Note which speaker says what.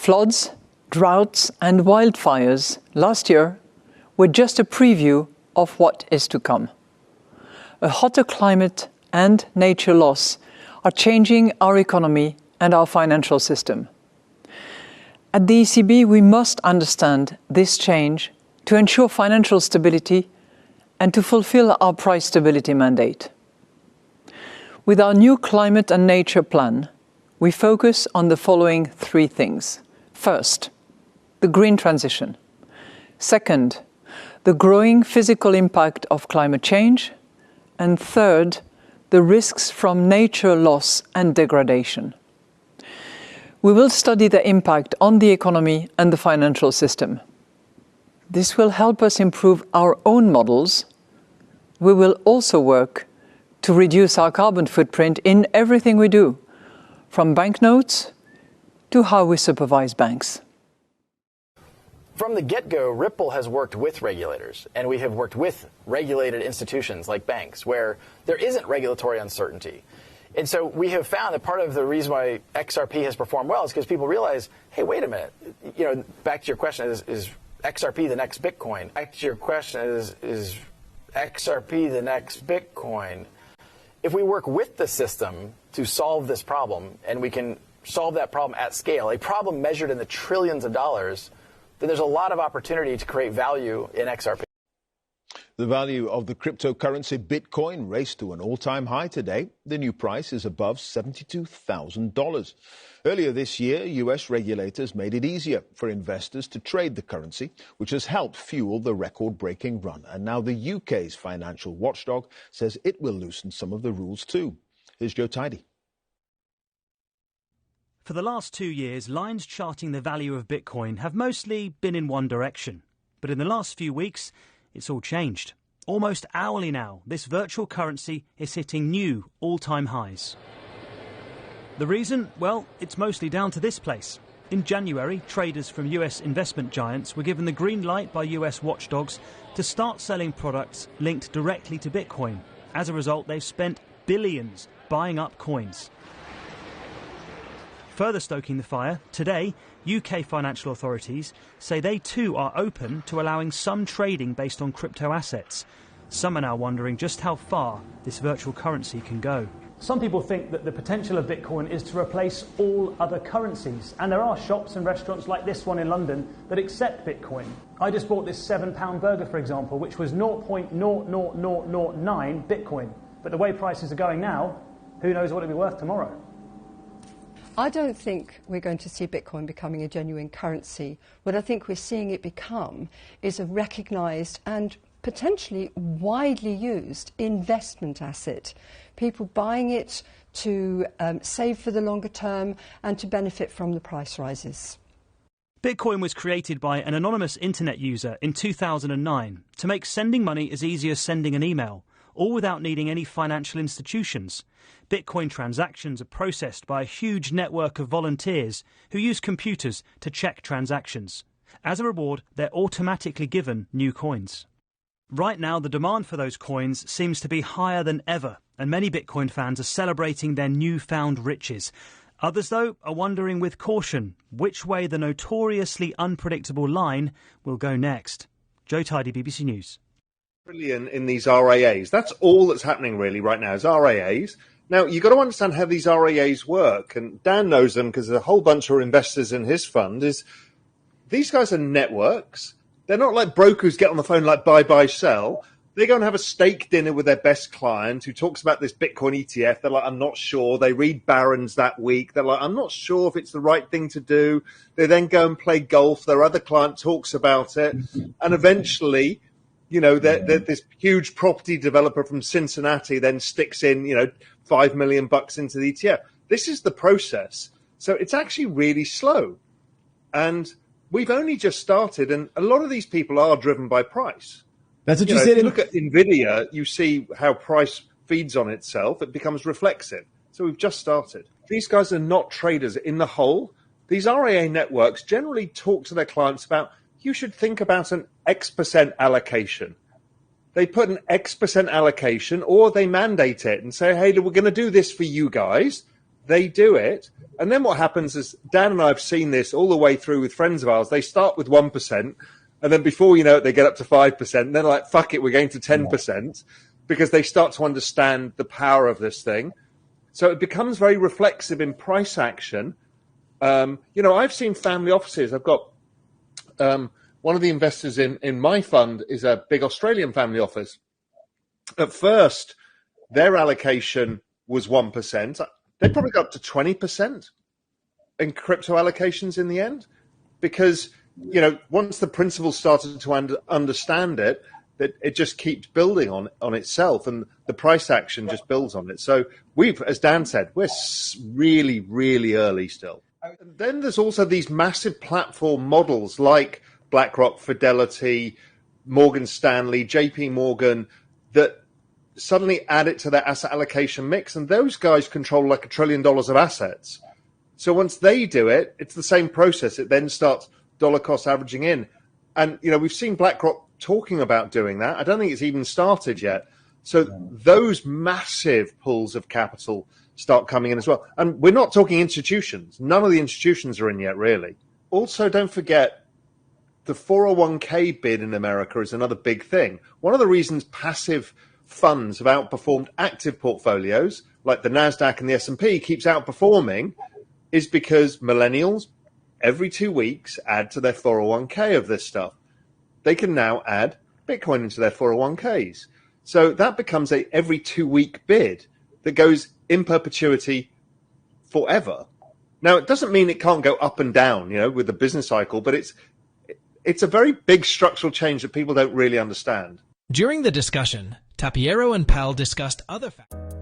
Speaker 1: Floods, droughts and wildfires last year were just a preview of what is to come. A hotter climate and nature loss are changing our economy and our financial system. At the ECB, we must understand this change to ensure financial stability and to fulfill our price stability mandate. With our new climate and nature plan, we focus on the following three things. First, the green transition. Second, the growing physical impact of climate change. And third, the risks from nature loss and degradation. We will study the impact on the economy and the financial system. This will help us improve our own models. We will also work to reduce our carbon footprint in everything we do, from banknotes to how we supervise banks.
Speaker 2: From the get-go, Ripple has worked with regulators, and we have worked with regulated institutions like banks where there isn't regulatory uncertainty. And so we have found that part of the reason why XRP has performed well is because people realize, hey, wait a minute, back to your question, is XRP the next Bitcoin? Back to your question, is XRP the next Bitcoin? If we work with the system to solve this problem, and we can solve that problem at scale, a problem measured in the trillions of dollars, then there's a lot of opportunity to create value in XRP.
Speaker 3: The value of the cryptocurrency Bitcoin raced to an all-time high today. The new price is above $72,000. Earlier this year, US regulators made it easier for investors to trade the currency, which has helped fuel the record-breaking run. And now the UK's financial watchdog says it will loosen some of the rules too. Here's Joe Tidy.
Speaker 4: For the last 2 years, lines charting the value of Bitcoin have mostly been in one direction. But in the last few weeks, it's all changed. Almost hourly now, this virtual currency is hitting new all-time highs. The reason? Well, it's mostly down to this place. In January, traders from US investment giants were given the green light by US watchdogs to start selling products linked directly to Bitcoin. As a result, they've spent billions buying up coins. Further stoking the fire, today, UK financial authorities say they too are open to allowing some trading based on crypto assets. Some are now wondering just how far this virtual currency can go. Some people think that the potential of Bitcoin is to replace all other currencies. And there are shops and restaurants like this one in London that accept Bitcoin. I just bought this £7 burger, for example, which was 0.00009 Bitcoin. But the way prices are going now, who knows what it'll be worth tomorrow?
Speaker 5: I don't think we're going to see Bitcoin becoming a genuine currency. What I think we're seeing it become is a recognised and potentially widely used investment asset. People buying it to save for the longer term and to benefit from the price rises.
Speaker 4: Bitcoin was created by an anonymous internet user in 2009 to make sending money as easy as sending an email, all without needing any financial institutions. Bitcoin transactions are processed by a huge network of volunteers who use computers to check transactions. As a reward, they're automatically given new coins. Right now, the demand for those coins seems to be higher than ever, and many Bitcoin fans are celebrating their newfound riches. Others, though, are wondering with caution which way the notoriously unpredictable line will go next. Joe Tidy, BBC News.
Speaker 6: Trillion in these RAAs. That's all that's happening really right now is RAAs. Now, you've got to understand how these RAAs work, and Dan knows them because there's a whole bunch of investors in his fund. These guys are networks. They're not like brokers get on the phone like buy, sell. They go and have a steak dinner with their best client who talks about this Bitcoin ETF. They're like, I'm not sure. They read Barron's that week. They're like, I'm not sure if it's the right thing to do. They then go and play golf. Their other client talks about it. And eventually, this huge property developer from Cincinnati then sticks in, $5 million into the ETF. This is the process. So it's actually really slow. And we've only just started, and a lot of these people are driven by price.
Speaker 7: That's what you said.
Speaker 6: If you look at NVIDIA, you see how price feeds on itself. It becomes reflexive. So we've just started. These guys are not traders in the whole. These RIA networks generally talk to their clients about, you should think about an X% allocation. They put an X% allocation, or they mandate it and say, hey, we're going to do this for you guys. they do it. And then what happens is, Dan and I have seen this all the way through with friends of ours. They start with 1%, and then before you know it, they get up to 5%. And they're like, fuck it, we're going to 10%, because they start to understand the power of this thing. So it becomes very reflexive in price action. I've seen family offices. I've got one of the investors in my fund is a big Australian family office. At first, their allocation was 1%. They probably got up to 20% in crypto allocations in the end, because once the principal started to understand it, that it just keeps building on itself, and the price action just builds on it. So we've, as Dan said, we're really, really early still. And then there's also these massive platform models like BlackRock, Fidelity, Morgan Stanley, JP Morgan, that suddenly add it to their asset allocation mix, and those guys control like $1 trillion of assets. So once they do it, it's the same process. It then starts dollar cost averaging in. And, we've seen BlackRock talking about doing that. I don't think it's even started yet. So those massive pools of capital start coming in as well. And we're not talking institutions. None of the institutions are in yet, really. Also, don't forget, the 401k bid in America is another big thing. One of the reasons passive funds have outperformed active portfolios, like the NASDAQ and the S&P keeps outperforming, is because millennials every 2 weeks add to their 401k of this stuff. They can now add Bitcoin into their 401ks. So that becomes a every 2 week bid that goes in perpetuity forever. Now, it doesn't mean it can't go up and down, with the business cycle, but it's a very big structural change that people don't really understand.
Speaker 7: During the discussion, Tapiero and Pal discussed other factors.